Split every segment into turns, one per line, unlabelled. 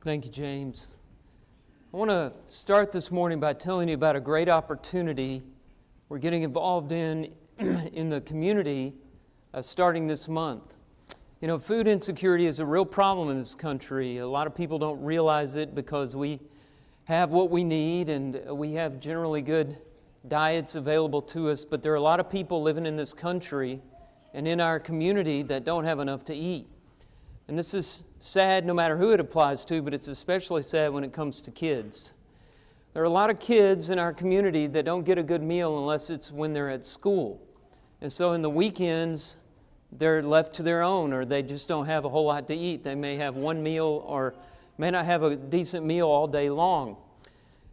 Thank you, James. I want to start this morning by telling you about a great opportunity we're getting involved in the community starting this month. You know, food insecurity is a real problem in this country. A lot of people don't realize it because we have what we need and we have generally good diets available to us, but there are a lot of people living in this country and in our community that don't have enough to eat. And this is sad no matter who it applies to, but it's especially sad when it comes to kids. There are a lot of kids in our community that don't get a good meal unless it's when they're at school. And so in the weekends, they're left to their own, or they just don't have a whole lot to eat. They may have one meal or may not have a decent meal all day long.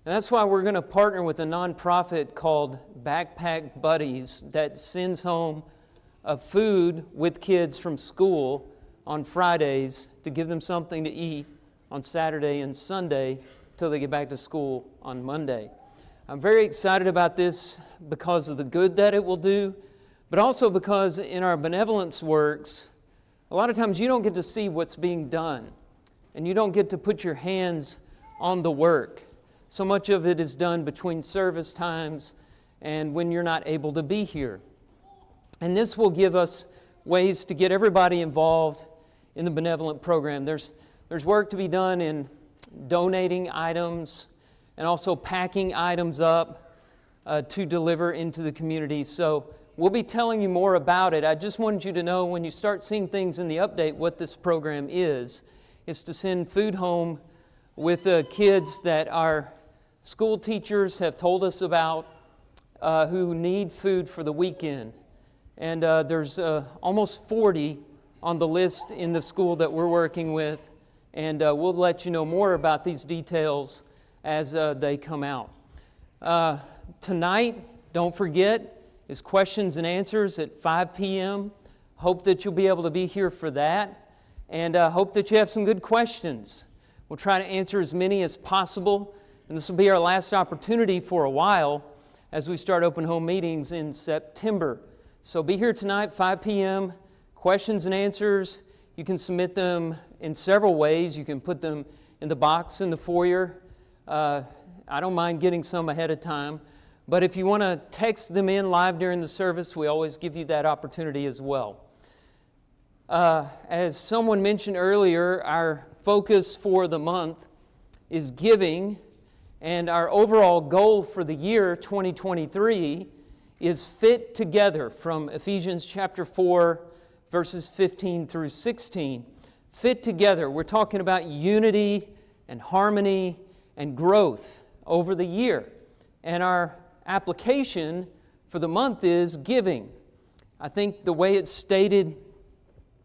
And that's why we're going to partner with a nonprofit called Backpack Buddies that sends home food with kids from school on Fridays to give them something to eat on Saturday and Sunday till they get back to school on Monday. I'm very excited about this because of the good that it will do, but also because in our benevolence works, a lot of times you don't get to see what's being done, and you don't get to put your hands on the work. So much of it is done between service times and when you're not able to be here. And this will give us ways to get everybody involved in the benevolent program. There's work to be done in donating items and also packing items up to deliver into the community. So we'll be telling you more about it. I just wanted you to know when you start seeing things in the update what this program is. It's to send food home with kids that our school teachers have told us about who need food for the weekend. And there's almost 40 on the list in the school that we're working with, and we'll let you know more about these details as they come out. Tonight, don't forget, is questions and answers at 5 p.m. Hope that you'll be able to be here for that, and hope that you have some good questions. We'll try to answer as many as possible, and this will be our last opportunity for a while as we start open home meetings in September. So be here tonight, 5 p.m., questions and answers. You can submit them in several ways. You can put them in the box in the foyer. I don't mind getting some ahead of time. But if you want to text them in live during the service, we always give you that opportunity as well. As someone mentioned earlier, our focus for the month is giving, and our overall goal for the year 2023 is fit together from Ephesians chapter 4, verses 15 through 16. Fit together. We're talking about unity and harmony and growth over the year. And our application for the month is giving. I think the way it's stated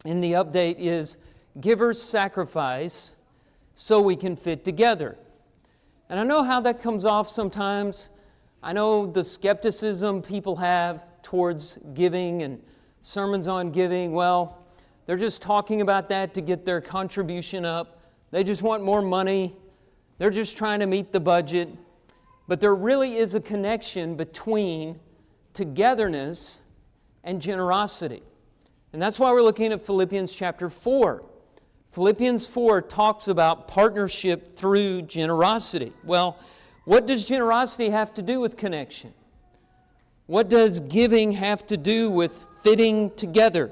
in the update is givers sacrifice so we can fit together. And I know how that comes off sometimes. I know the skepticism people have towards giving and sermons on giving. Well, they're just talking about that to get their contribution up. They just want more money. They're just trying to meet the budget. But there really is a connection between togetherness and generosity. And that's why we're looking at Philippians chapter 4. Philippians 4 talks about partnership through generosity. Well, what does generosity have to do with connection? What does giving have to do with fitting together?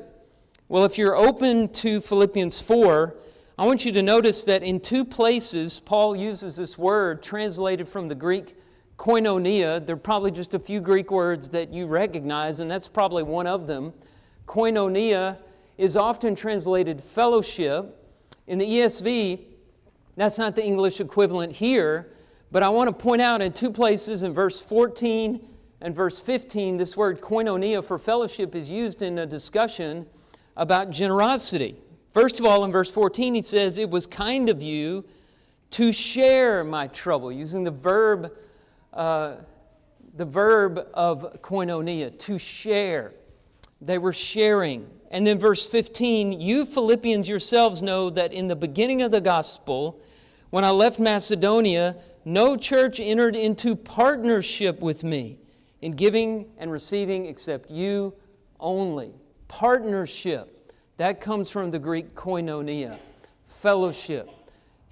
Well, if you're open to Philippians 4, I want you to notice that in two places Paul uses this word translated from the Greek koinonia. There are probably just a few Greek words that you recognize, and that's probably one of them. Koinonia is often translated fellowship. In the ESV, that's not the English equivalent here, but I want to point out in two places in verse 14 and verse 15, this word koinonia for fellowship is used in a discussion about generosity. First of all, in verse 14, he says, "It was kind of you to share my trouble," using the verb of koinonia, to share. They were sharing. And then verse 15, "You Philippians yourselves know that in the beginning of the gospel, when I left Macedonia, no church entered into partnership with me in giving and receiving except you only." Partnership. That comes from the Greek koinonia, fellowship.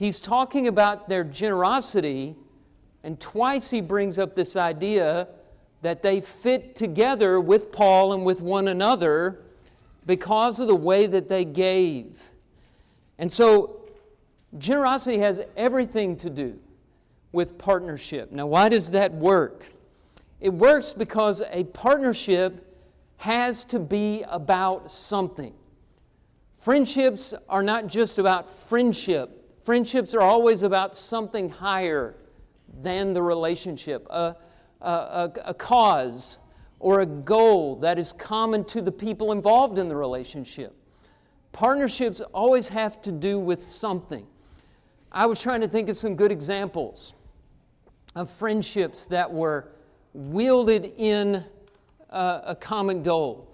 He's talking about their generosity, and twice he brings up this idea that they fit together with Paul and with one another because of the way that they gave. And so, generosity has everything to do with partnership. Now, why does that work? It works because a partnership has to be about something. Friendships are not just about friendship. Friendships are always about something higher than the relationship, a cause or a goal that is common to the people involved in the relationship. Partnerships always have to do with something. I was trying to think of some good examples of friendships that were wielded in a common goal.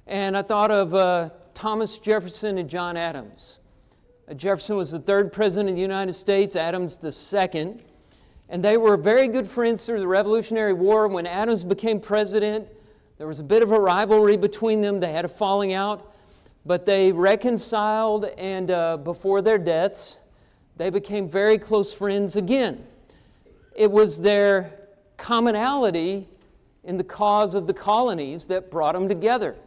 And I thought of Thomas Jefferson and John Adams. Jefferson was the third president of the United States, Adams the second. And they were very good friends through the Revolutionary War. When Adams became president, there was a bit of a rivalry between them. They had a falling out, but they reconciled, and before their deaths, they became very close friends again. It was their commonality in the cause of the colonies that brought them together.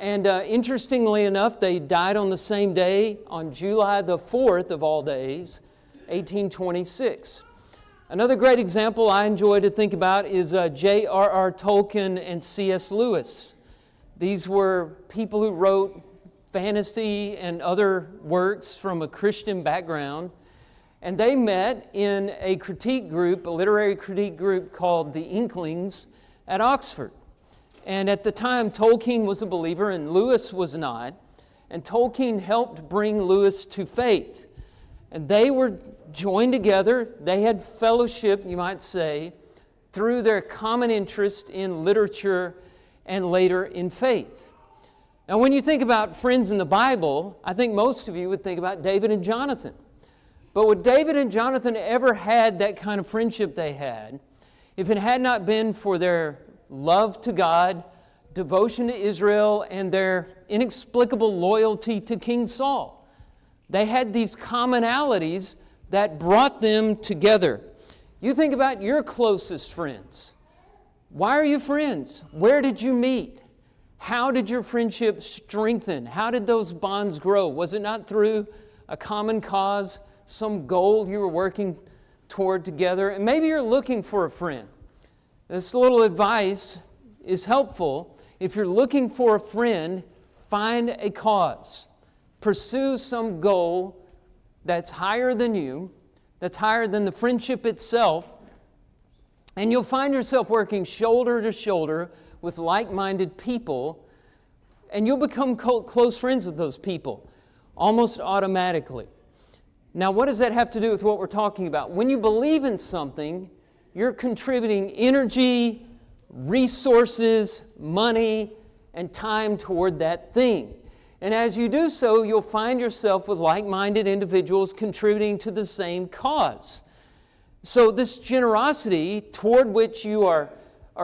And interestingly enough, they died on the same day, on July the 4th of all days, 1826. Another great example I enjoy to think about is J.R.R. Tolkien and C.S. Lewis. These were people who wrote fantasy and other works from a Christian background, and they met in a critique group, a literary critique group called the Inklings at Oxford. And at the time, Tolkien was a believer and Lewis was not, and Tolkien helped bring Lewis to faith. And they were joined together, they had fellowship, you might say, through their common interest in literature and later in faith. Now, when you think about friends in the Bible, I think most of you would think about David and Jonathan. But would David and Jonathan ever had that kind of friendship they had if it had not been for their love to God, devotion to Israel, and their inexplicable loyalty to King Saul? They had these commonalities that brought them together. You think about your closest friends. Why are you friends? Where did you meet? How did your friendship strengthen? How did those bonds grow? Was it not through a common cause, some goal you were working toward together? And maybe you're looking for a friend. This little advice is helpful. If you're looking for a friend, find a cause. Pursue some goal that's higher than you, that's higher than the friendship itself, and you'll find yourself working shoulder to shoulder with like-minded people, and you'll become close friends with those people almost automatically. Now, what does that have to do with what we're talking about? When you believe in something, you're contributing energy, resources, money, and time toward that thing. And as you do so, you'll find yourself with like-minded individuals contributing to the same cause. So this generosity toward which you are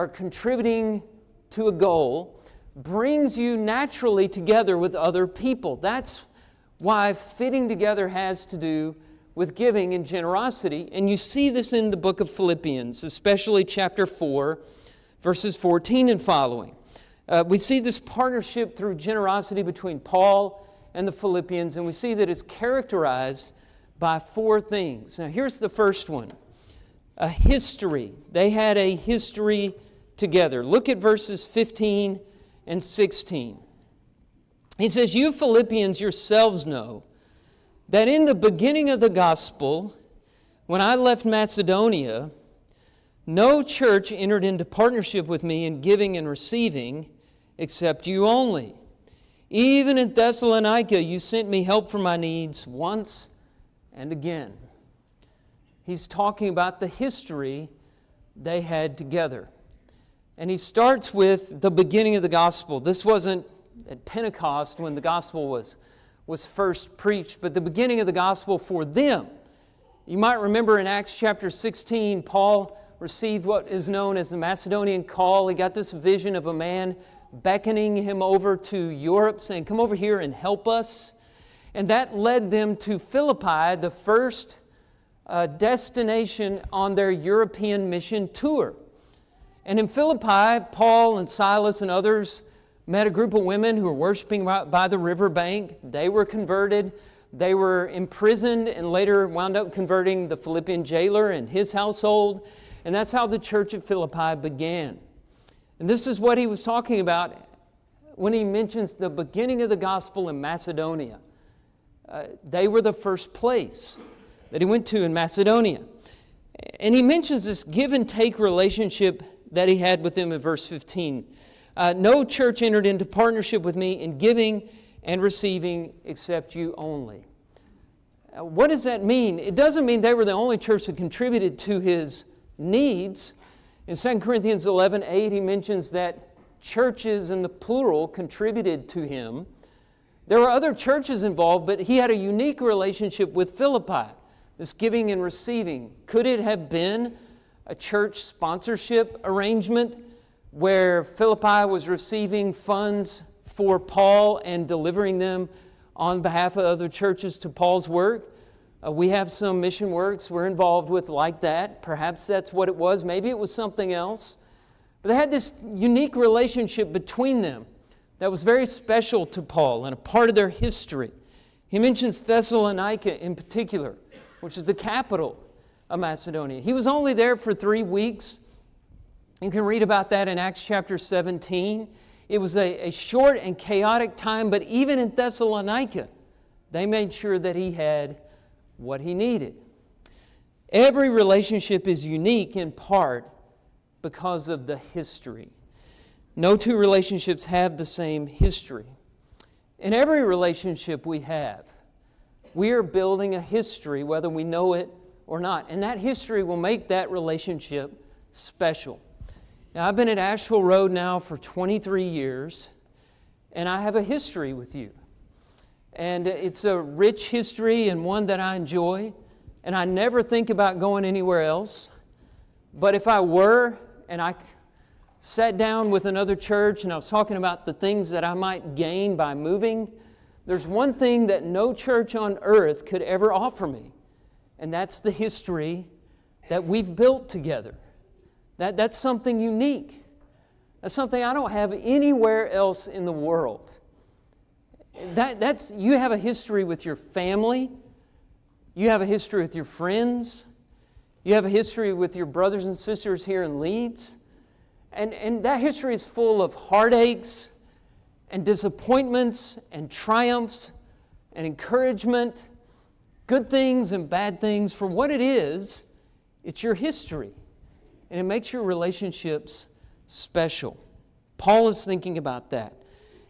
contributing to a goal brings you naturally together with other people. That's why fitting together has to do with giving and generosity. And you see this in the book of Philippians, especially chapter 4, verses 14 and following. We see this partnership through generosity between Paul and the Philippians, and we see that it's characterized by four things. Now, here's the first one. A history. They had a history together. Look at verses 15 and 16. He says, "You Philippians yourselves know that in the beginning of the gospel, when I left Macedonia, no church entered into partnership with me in giving and receiving, except you only. Even in Thessalonica, you sent me help for my needs once and again." He's talking about the history they had together. And he starts with the beginning of the gospel. This wasn't at Pentecost when the gospel was first preached, but the beginning of the gospel for them. You might remember in Acts chapter 16, Paul received what is known as the Macedonian call. He got this vision of a man beckoning him over to Europe, saying, "Come over here and help us." And that led them to Philippi, the first destination on their European mission tour. And in Philippi, Paul and Silas and others met a group of women who were worshiping by the riverbank. They were converted. They were imprisoned and later wound up converting the Philippian jailer and his household. And that's how the church at Philippi began. And this is what he was talking about when he mentions the beginning of the gospel in Macedonia. They were the first place that he went to in Macedonia. And he mentions this give and take relationship that he had with them in verse 15. No church entered into partnership with me in giving and receiving except you only. What does that mean? It doesn't mean they were the only church that contributed to his needs. In 2 Corinthians 11:8, he mentions that churches in the plural contributed to him. There were other churches involved, but he had a unique relationship with Philippi, this giving and receiving. Could it have been a church sponsorship arrangement where Philippi was receiving funds for Paul and delivering them on behalf of other churches to Paul's work? We have some mission works we're involved with like that. Perhaps that's what it was. Maybe it was something else. But they had this unique relationship between them that was very special to Paul and a part of their history. He mentions Thessalonica in particular, which is the capital of Macedonia. He was only there for 3 weeks. You can read about that in Acts chapter 17. It was a short and chaotic time, but even in Thessalonica, they made sure that he had what he needed. Every relationship is unique in part because of the history. No two relationships have the same history. In every relationship we have, we are building a history, whether we know it or not. And that history will make that relationship special. Now, I've been at Asheville Road now for 23 years, and I have a history with you. And it's a rich history and one that I enjoy, and I never think about going anywhere else. But if I were, and I sat down with another church and I was talking about the things that I might gain by moving, there's one thing that no church on earth could ever offer me, and that's the history that we've built together. That's something unique. That's something I don't have anywhere else in the world. You have a history with your family. You have a history with your friends. You have a history with your brothers and sisters here in Leeds. And that history is full of heartaches and disappointments and triumphs and encouragement, good things and bad things. For what it is, it's your history. And it makes your relationships special. Paul is thinking about that.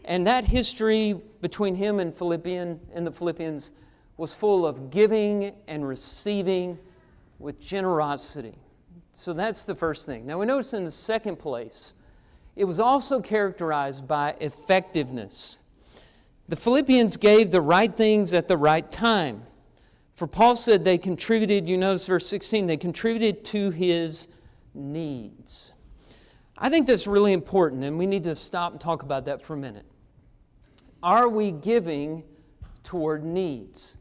And that history between him and the Philippians was full of giving and receiving with generosity. So that's the first thing. Now we notice in the second place, it was also characterized by effectiveness. The Philippians gave the right things at the right time. For Paul said they contributed, you notice verse 16, they contributed to his needs. I think that's really important, and we need to stop and talk about that for a minute. Are we giving toward needs?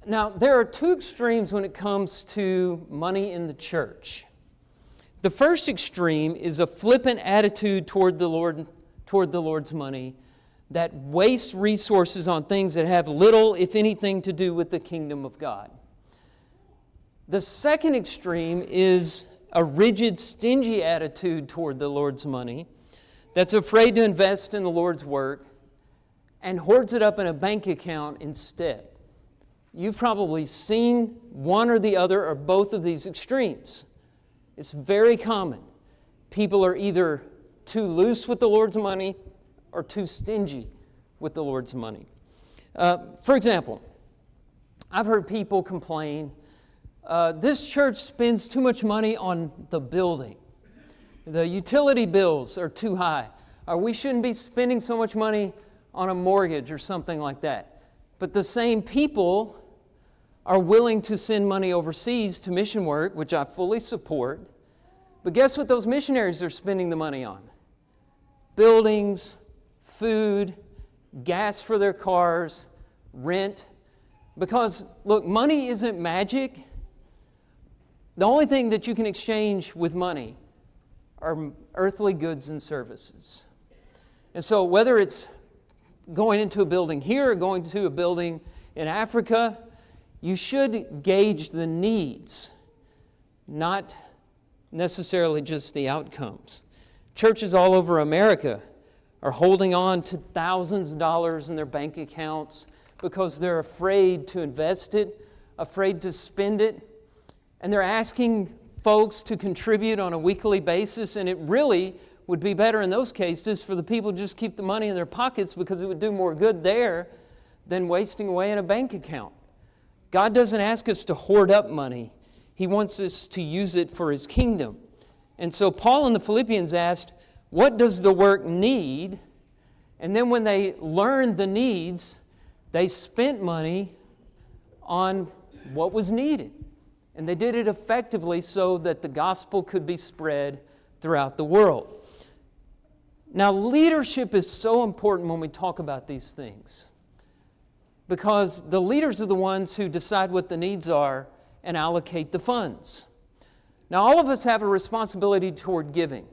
Now, there are two extremes when it comes to money in the church. The first extreme is a flippant attitude toward the Lord's money that wastes resources on things that have little, if anything, to do with the kingdom of God. The second extreme is a rigid, stingy attitude toward the Lord's money that's afraid to invest in the Lord's work and hoards it up in a bank account instead. You've probably seen one or the other or both of these extremes. It's very common. People are either too loose with the Lord's money or too stingy with the Lord's money. For example, I've heard people complain, this church spends too much money on the building. The utility bills are too high. Or we shouldn't be spending so much money on a mortgage or something like that. But the same people are willing to send money overseas to mission work, which I fully support. But guess what those missionaries are spending the money on? Buildings, food, gas for their cars, rent. Because, look, money isn't magic. The only thing that you can exchange with money are earthly goods and services. And so whether it's going into a building here or going to a building in Africa, you should gauge the needs, not necessarily just the outcomes. Churches all over America are holding on to thousands of dollars in their bank accounts because they're afraid to invest it, afraid to spend it, and they're asking folks to contribute on a weekly basis, and it really would be better in those cases for the people to just keep the money in their pockets because it would do more good there than wasting away in a bank account. God doesn't ask us to hoard up money. He wants us to use it for His kingdom. And so Paul and the Philippians asked, what does the work need? And then when they learned the needs, they spent money on what was needed. And they did it effectively so that the gospel could be spread throughout the world. Now, leadership is so important when we talk about these things, because the leaders are the ones who decide what the needs are and allocate the funds. Now, all of us have a responsibility toward giving.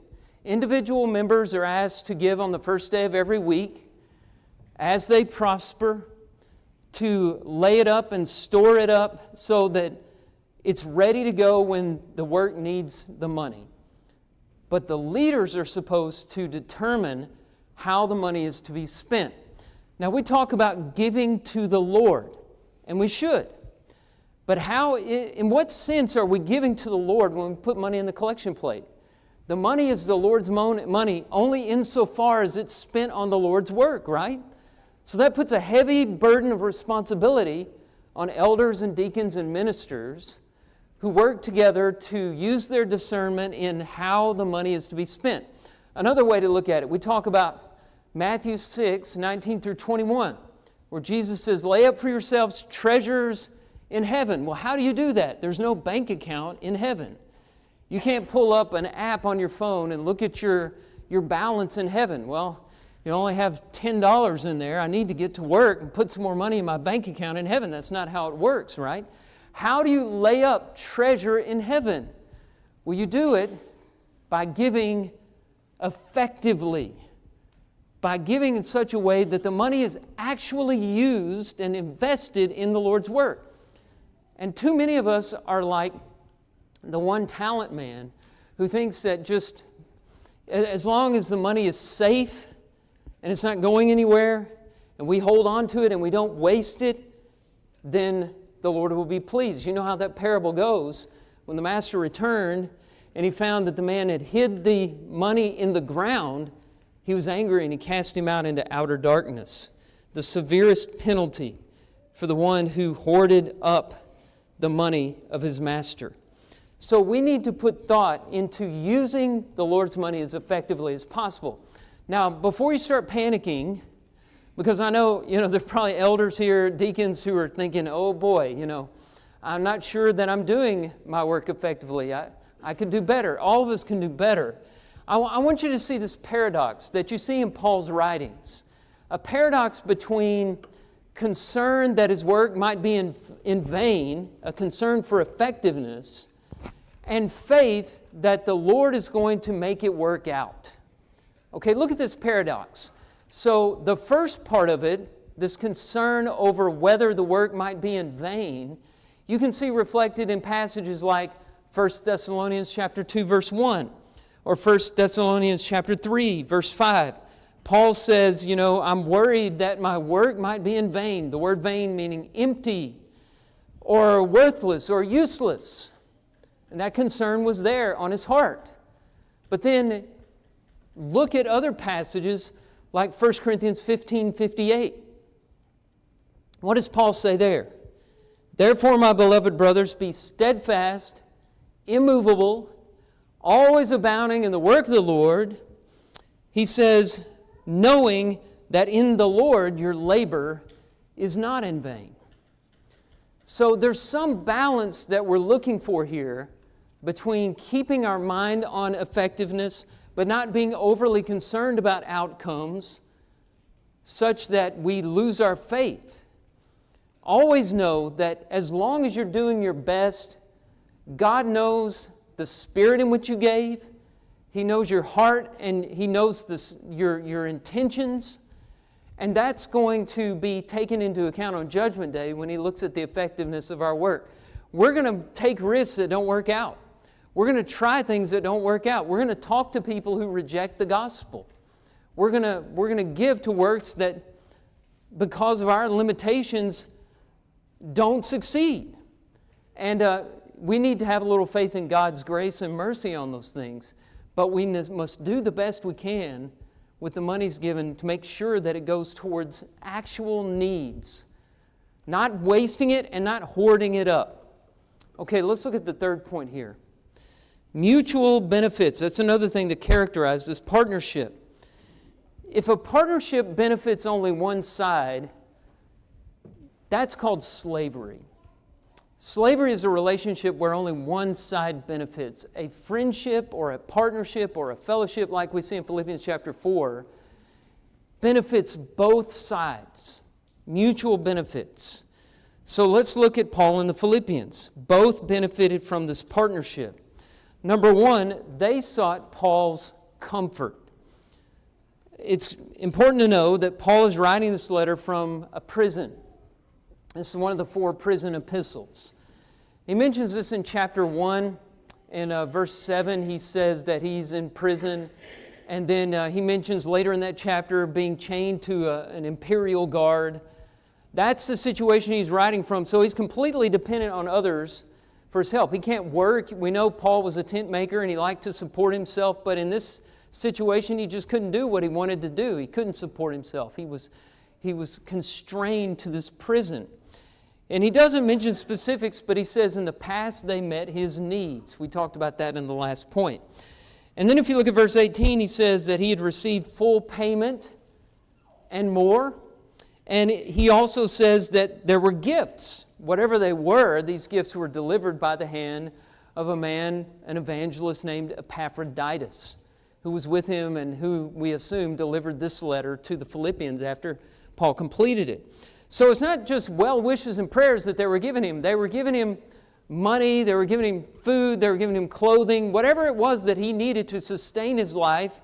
Individual members are asked to give on the first day of every week as they prosper, to lay it up and store it up so that it's ready to go when the work needs the money. But the leaders are supposed to determine how the money is to be spent. Now, we talk about giving to the Lord, and we should. But in what sense are we giving to the Lord when we put money in the collection plate? The money is the Lord's money only insofar as it's spent on the Lord's work, right? So that puts a heavy burden of responsibility on elders and deacons and ministers who work together to use their discernment in how the money is to be spent. Another way to look at it, we talk about Matthew 6, 19 through 21, where Jesus says, lay up for yourselves treasures in heaven. Well, how do you do that? There's no bank account in heaven. You can't pull up an app on your phone and look at your balance in heaven. Well, you only have $10 in there. I need to get to work and put some more money in my bank account in heaven. That's not how it works, right? How do you lay up treasure in heaven? Well, you do it by giving effectively, by giving in such a way that the money is actually used and invested in the Lord's work. And too many of us are like the one talent man who thinks that just as long as the money is safe and it's not going anywhere and we hold on to it and we don't waste it, then the Lord will be pleased. You know how that parable goes. When the master returned and he found that the man had hid the money in the ground, he was angry and he cast him out into outer darkness. The severest penalty for the one who hoarded up the money of his master. So we need to put thought into using the Lord's money as effectively as possible. Now, before you start panicking, because I know, there's probably elders here, deacons who are thinking, oh boy, I'm not sure that I'm doing my work effectively. I could do better. All of us can do better. I want you to see this paradox that you see in Paul's writings. A paradox between concern that his work might be in vain, a concern for effectiveness, and faith that the Lord is going to make it work out. Okay, look at this paradox. So the first part of it, this concern over whether the work might be in vain, you can see reflected in passages like 1 Thessalonians chapter 2, verse 1, or 1 Thessalonians chapter 3, verse 5. Paul says, I'm worried that my work might be in vain. The word vain meaning empty or worthless or useless. And that concern was there on his heart. But then look at other passages like 1 Corinthians 15:58. What does Paul say there? Therefore, my beloved brothers, be steadfast, immovable, always abounding in the work of the Lord. He says, knowing that in the Lord your labor is not in vain. So there's some balance that we're looking for here between keeping our mind on effectiveness but not being overly concerned about outcomes such that we lose our faith. always know that as long as you're doing your best, God knows the spirit in which you gave. He knows your heart, and He knows your intentions. And that's going to be taken into account on Judgment Day when He looks at the effectiveness of our work. We're going to take risks that don't work out. We're going to try things that don't work out. We're going to talk to people who reject the gospel. We're going to give to works that, because of our limitations, don't succeed. And we need to have a little faith in God's grace and mercy on those things. But we must do the best we can with the monies given to make sure that it goes towards actual needs, not wasting it and not hoarding it up. Okay, let's look at the third point here. Mutual benefits. That's another thing that characterizes this partnership. If a partnership benefits only one side, that's called slavery. Slavery is a relationship where only one side benefits. A friendship or a partnership or a fellowship, like we see in Philippians chapter 4, benefits both sides. Mutual benefits. So let's look at Paul and the Philippians. Both benefited from this partnership. Number one, they sought Paul's comfort. It's important to know that Paul is writing this letter from a prison. This is one of the 4 prison epistles. He mentions this in chapter 1. In verse 7, he says that he's in prison. And then he mentions later in that chapter being chained to an imperial guard. That's the situation he's writing from. So he's completely dependent on others for his help. He can't work. We know Paul was a tent maker and he liked to support himself. But in this situation, he just couldn't do what he wanted to do. He couldn't support himself. He was constrained to this prison. And he doesn't mention specifics, but he says in the past they met his needs. We talked about that in the last point. And then if you look at verse 18, he says that he had received full payment and more. And he also says that there were gifts. Whatever they were, these gifts were delivered by the hand of a man, an evangelist named Epaphroditus, who was with him and who we assume delivered this letter to the Philippians after Paul completed it. So it's not just well wishes and prayers that they were giving him. They were giving him money, they were giving him food, they were giving him clothing, whatever it was that he needed to sustain his life.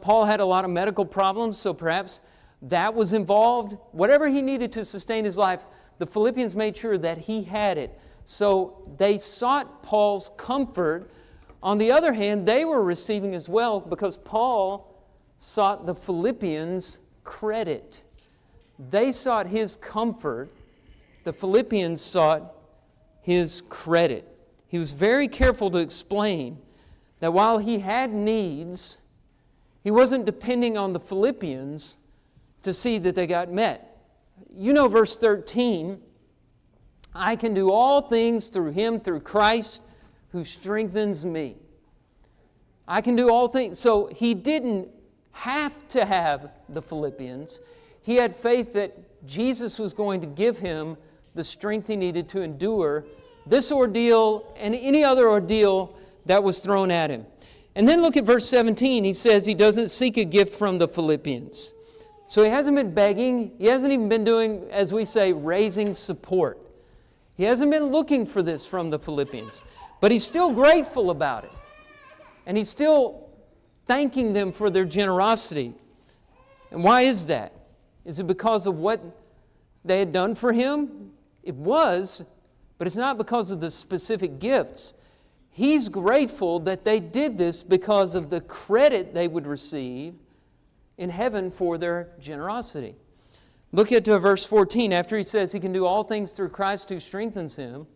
Paul had a lot of medical problems, so perhaps that was involved. Whatever he needed to sustain his life, the Philippians made sure that he had it. So they sought Paul's comfort. On the other hand, they were receiving as well because Paul sought the Philippians' credit. They sought his comfort. The Philippians sought his credit. He was very careful to explain that while he had needs, he wasn't depending on the Philippians to see that they got met. You know verse 13, I can do all things through Him, through Christ, who strengthens me. I can do all things. So he didn't have to have the Philippians. He had faith that Jesus was going to give him the strength he needed to endure this ordeal and any other ordeal that was thrown at him. And then look at verse 17. He says he doesn't seek a gift from the Philippians. So he hasn't been begging. He hasn't even been doing, as we say, raising support. He hasn't been looking for this from the Philippians. But he's still grateful about it. And he's still thanking them for their generosity. And why is that? Is it because of what they had done for him? It was, but it's not because of the specific gifts. He's grateful that they did this because of the credit they would receive in heaven for their generosity. Look at verse 14. After he says he can do all things through Christ who strengthens him,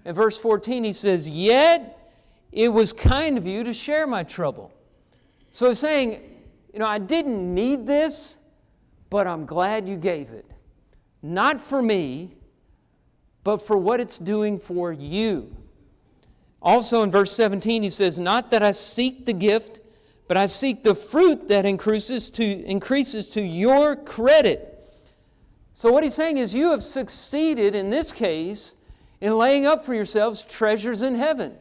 in verse 14 he says, yet it was kind of you to share my trouble. So he's saying, I didn't need this, but I'm glad you gave it. Not for me, but for what it's doing for you. Also in verse 17 he says, not that I seek the gift, but I seek the fruit that increases to your credit. So what he's saying is you have succeeded in this case in laying up for yourselves treasures in heaven.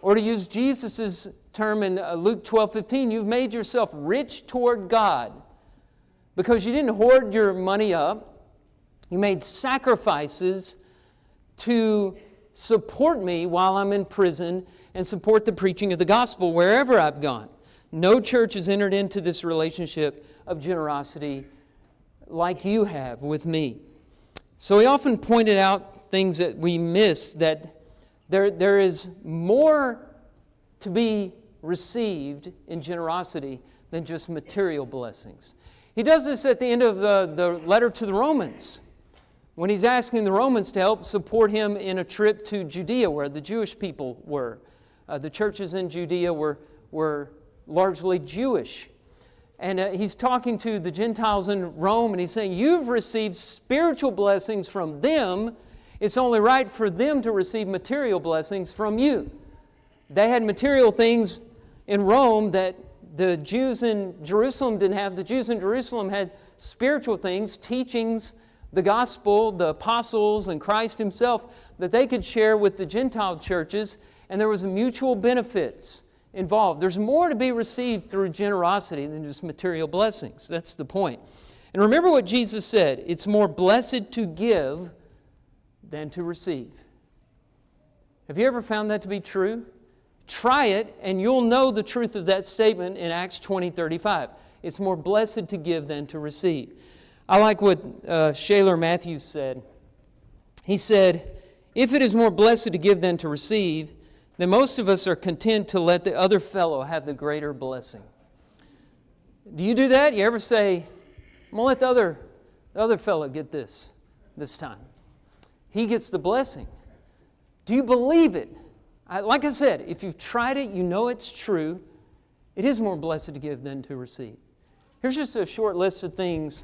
Or to use Jesus' term in Luke 12:15, you've made yourself rich toward God because you didn't hoard your money up. He made sacrifices to support me while I'm in prison and support the preaching of the gospel wherever I've gone. No church has entered into this relationship of generosity like you have with me. So he often pointed out things that we miss, that there is more to be received in generosity than just material blessings. He does this at the end of the letter to the Romans, when he's asking the Romans to help support him in a trip to Judea, where the Jewish people were. The churches in Judea were largely Jewish. And he's talking to the Gentiles in Rome, and he's saying, you've received spiritual blessings from them. It's only right for them to receive material blessings from you. They had material things in Rome that the Jews in Jerusalem didn't have. The Jews in Jerusalem had spiritual things, teachings, the gospel, the apostles, and Christ himself that they could share with the Gentile churches, and there was mutual benefits involved. There's more to be received through generosity than just material blessings. That's the point. And remember what Jesus said, it's more blessed to give than to receive. Have you ever found that to be true? Try it, and you'll know the truth of that statement in Acts 20:35. It's more blessed to give than to receive. I like what Shaler Matthews said. He said, if it is more blessed to give than to receive, then most of us are content to let the other fellow have the greater blessing. Do you do that? You ever say, I'm going to let the other fellow get this time. He gets the blessing. Do you believe it? Like I said, if you've tried it, you know it's true. It is more blessed to give than to receive. Here's just a short list of things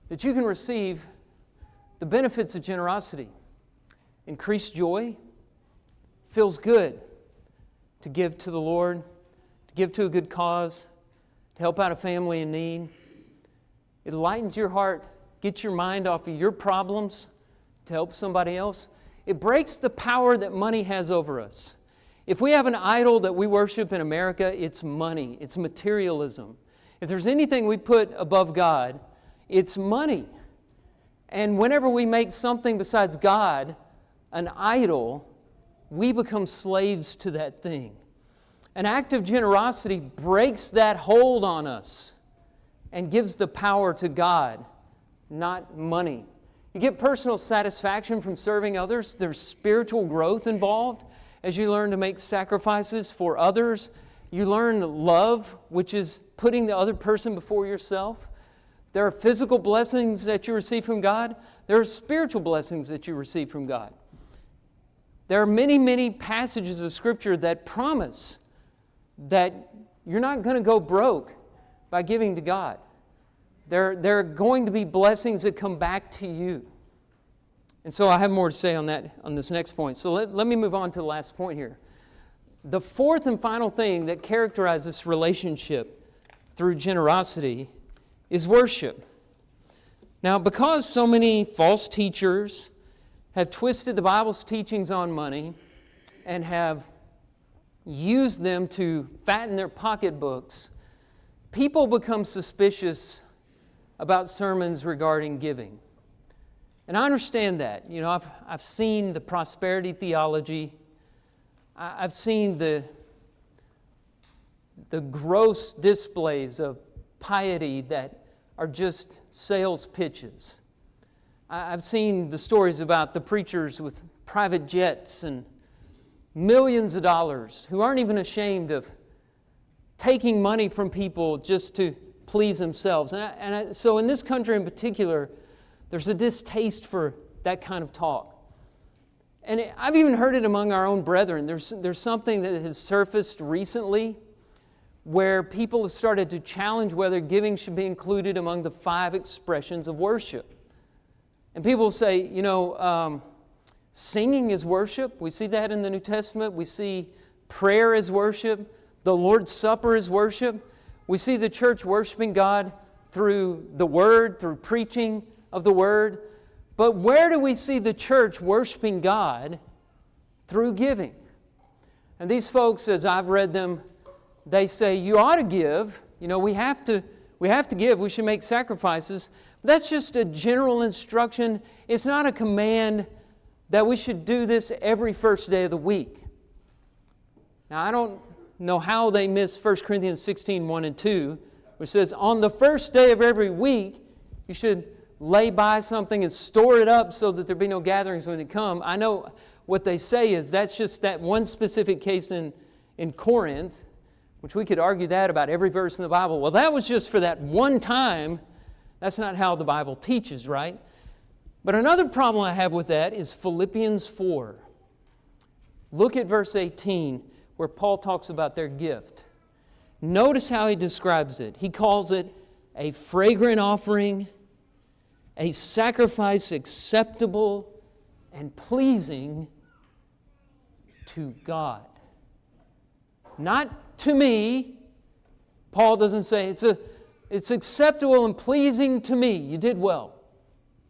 that you can receive, the benefits of generosity. Increased joy, feels good to give to the Lord, to give to a good cause, to help out a family in need. It lightens your heart, gets your mind off of your problems to help somebody else. It breaks the power that money has over us. If we have an idol that we worship in America, it's money, it's materialism. If there's anything we put above God, it's money. And whenever we make something besides God an idol, we become slaves to that thing. An act of generosity breaks that hold on us and gives the power to God, not money. You get personal satisfaction from serving others. There's spiritual growth involved as you learn to make sacrifices for others. You learn love, which is putting the other person before yourself. There are physical blessings that you receive from God. There are spiritual blessings that you receive from God. There are many, many passages of Scripture that promise that you're not going to go broke by giving to God. There are going to be blessings that come back to you. And so I have more to say on that on this next point. So let me move on to the last point here. The fourth and final thing that characterizes this relationship through generosity is worship. Now, because so many false teachers have twisted the Bible's teachings on money and have used them to fatten their pocketbooks, people become suspicious about sermons regarding giving. And I understand that. You know, I've seen the prosperity theology. I've seen the gross displays of piety that are just sales pitches. I've seen the stories about the preachers with private jets and millions of dollars who aren't even ashamed of taking money from people just to please themselves. So in this country in particular, there's a distaste for that kind of talk. And I've even heard it among our own brethren. There's something that has surfaced recently where people have started to challenge whether giving should be included among the 5 expressions of worship. And people say, you know, singing is worship. We see that in the New Testament. We see prayer as worship. The Lord's Supper is worship. We see the church worshiping God through the Word, through preaching of the Word. But where do we see the church worshiping God? Through giving. And these folks, as I've read them, they say, you ought to give. You know, we have to give. We should make sacrifices. That's just a general instruction. It's not a command that we should do this every first day of the week. Now, I don't know how they miss 1 Corinthians 16, 1 and 2, which says, on the first day of every week, you should lay by something and store it up so that there be no gatherings when they come. I know what they say is that's just that one specific case in Corinth, which we could argue that about every verse in the Bible. Well, that was just for that one time. That's not how the Bible teaches, right? But another problem I have with that is Philippians 4. Look at verse 18, where Paul talks about their gift. Notice how he describes it. He calls it a fragrant offering, a sacrifice acceptable and pleasing to God. Not to me. Paul doesn't say it's acceptable and pleasing to me. You did well.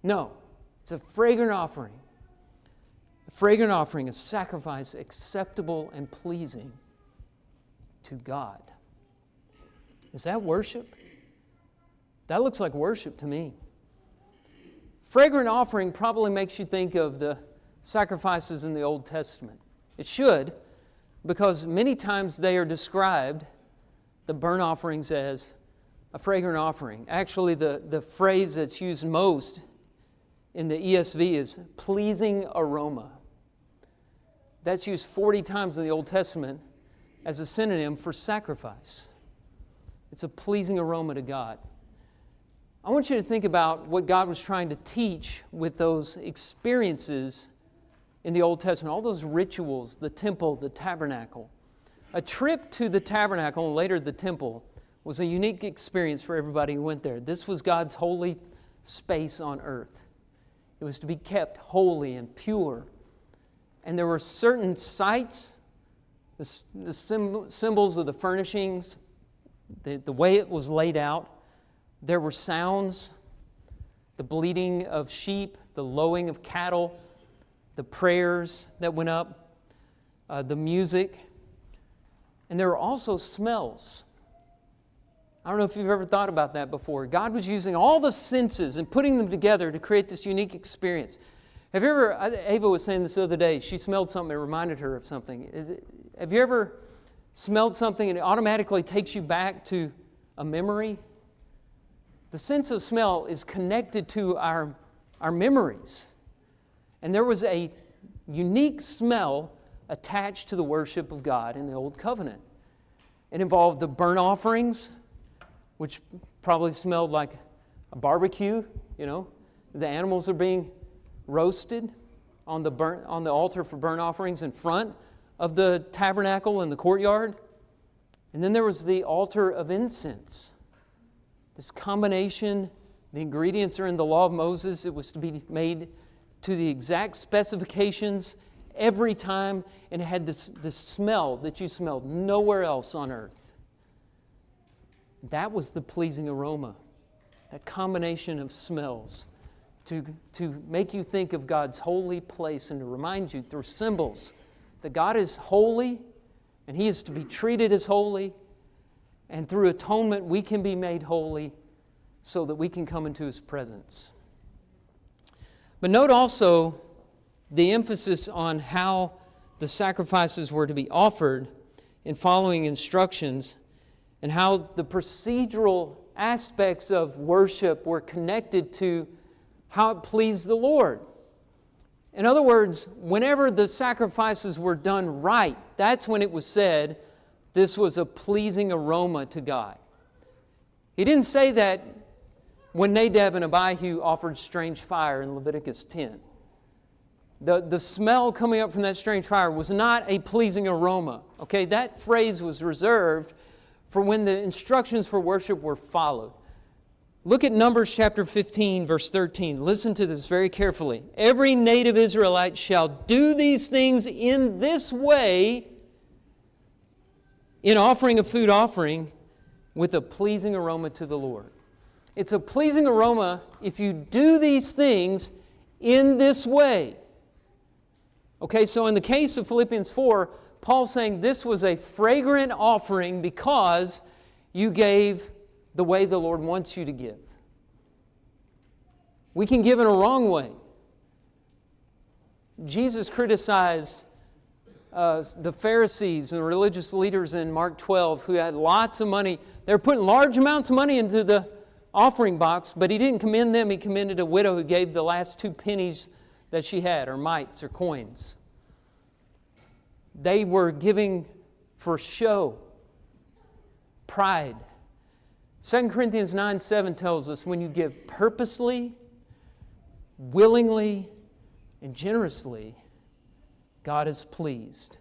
No, it's a fragrant offering. A fragrant offering, a sacrifice acceptable and pleasing to God. Is that worship? That looks like worship to me. Fragrant offering probably makes you think of the sacrifices in the Old Testament. It should, because many times they are described, the burnt offerings, as a fragrant offering. Actually, the phrase that's used most in the ESV is pleasing aroma. That's used 40 times in the Old Testament as a synonym for sacrifice. It's a pleasing aroma to God. I want you to think about what God was trying to teach with those experiences in the Old Testament, all those rituals, the temple, the tabernacle. A trip to the tabernacle and later the temple was a unique experience for everybody who went there. This was God's holy space on earth. It was to be kept holy and pure. And there were certain sites, the symbols of the furnishings, the way it was laid out. There were sounds, the bleating of sheep, the lowing of cattle, the prayers that went up, the music. And there were also smells. I don't know if you've ever thought about that before. God was using all the senses and putting them together to create this unique experience. Have you ever, Ava was saying this the other day, she smelled something that reminded her of something. Have you ever smelled something and it automatically takes you back to a memory? The sense of smell is connected to our memories. And there was a unique smell attached to the worship of God in the Old Covenant. It involved the burnt offerings, which probably smelled like a barbecue, The animals are being roasted on the altar for burnt offerings in front of the tabernacle in the courtyard. And then there was the altar of incense. This combination, the ingredients are in the law of Moses. It was to be made to the exact specifications every time, and it had this smell that you smelled nowhere else on earth. That was the pleasing aroma, that combination of smells to make you think of God's holy place and to remind you through symbols that God is holy and He is to be treated as holy, and through atonement we can be made holy so that we can come into His presence. But note also the emphasis on how the sacrifices were to be offered in following instructions, and how the procedural aspects of worship were connected to how it pleased the Lord. In other words, whenever the sacrifices were done right, that's when it was said this was a pleasing aroma to God. He didn't say that when Nadab and Abihu offered strange fire in Leviticus 10. The smell coming up from that strange fire was not a pleasing aroma. Okay, that phrase was reserved for when the instructions for worship were followed. Look at Numbers chapter 15, verse 13. Listen to this very carefully. Every native Israelite shall do these things in this way in offering a food offering with a pleasing aroma to the Lord. It's a pleasing aroma if you do these things in this way. Okay, so in the case of Philippians 4, Paul's saying this was a fragrant offering because you gave the way the Lord wants you to give. We can give in a wrong way. Jesus criticized the Pharisees and religious leaders in Mark 12 who had lots of money. They were putting large amounts of money into the offering box, but He didn't commend them. He commended a widow who gave the last 2 pennies that she had, or mites, or coins. They were giving for show, pride. 2 Corinthians 9:7 tells us when you give purposely, willingly, and generously, God is pleased.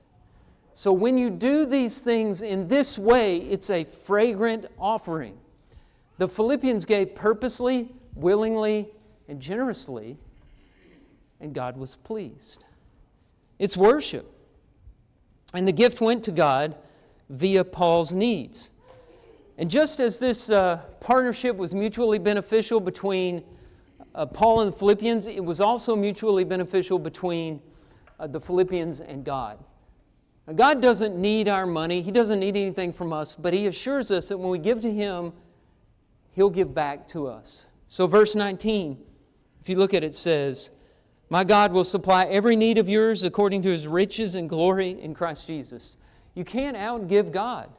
So when you do these things in this way, it's a fragrant offering. The Philippians gave purposely, willingly, and generously, and God was pleased. It's worship. And the gift went to God via Paul's needs. And just as this partnership was mutually beneficial between Paul and the Philippians, it was also mutually beneficial between the Philippians and God. Now, God doesn't need our money. He doesn't need anything from us, but He assures us that when we give to Him, He'll give back to us. So verse 19, if you look at it, it says, "My God will supply every need of yours according to His riches and glory in Christ Jesus." You can't outgive God.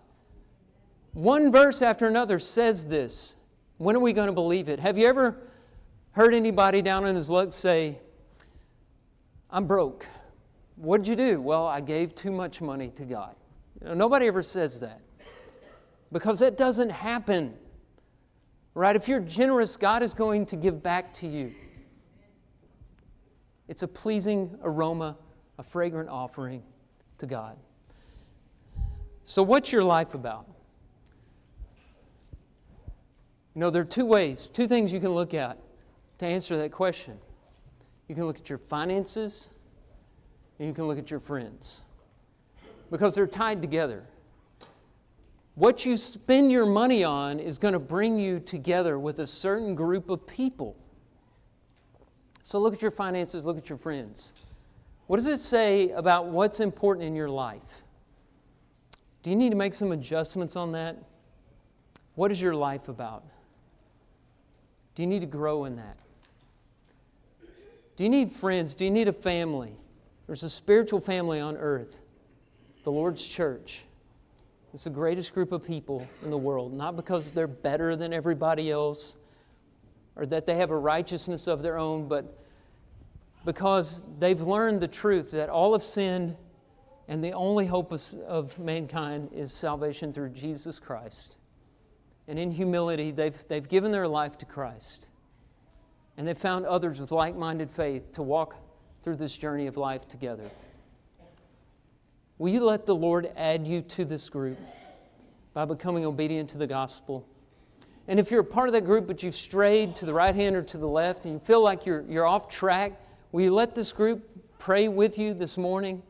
One verse after another says this. When are we going to believe it? Have you ever heard anybody down on his luck say, "I'm broke"? What did you do? "Well, I gave too much money to God." Nobody ever says that, because that doesn't happen. Right? If you're generous, God is going to give back to you. It's a pleasing aroma, a fragrant offering to God. So what's your life about? There are 2 ways, 2 things you can look at to answer that question. You can look at your finances, and you can look at your friends, because they're tied together. What you spend your money on is going to bring you together with a certain group of people. So look at your finances, look at your friends. What does it say about what's important in your life? Do you need to make some adjustments on that? What is your life about? Do you need to grow in that? Do you need friends? Do you need a family? There's a spiritual family on earth, the Lord's church. It's the greatest group of people in the world, not because they're better than everybody else or that they have a righteousness of their own, but because they've learned the truth that all have sinned and the only hope of mankind is salvation through Jesus Christ. And in humility, they've given their life to Christ. And they've found others with like-minded faith to walk through this journey of life together. Will you let the Lord add you to this group by becoming obedient to the gospel? And if you're a part of that group but you've strayed to the right hand or to the left and you feel like you're off track, will you let this group pray with you this morning?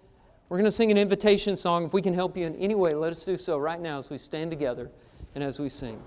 We're going to sing an invitation song. If we can help you in any way, let us do so right now as we stand together and as we sing.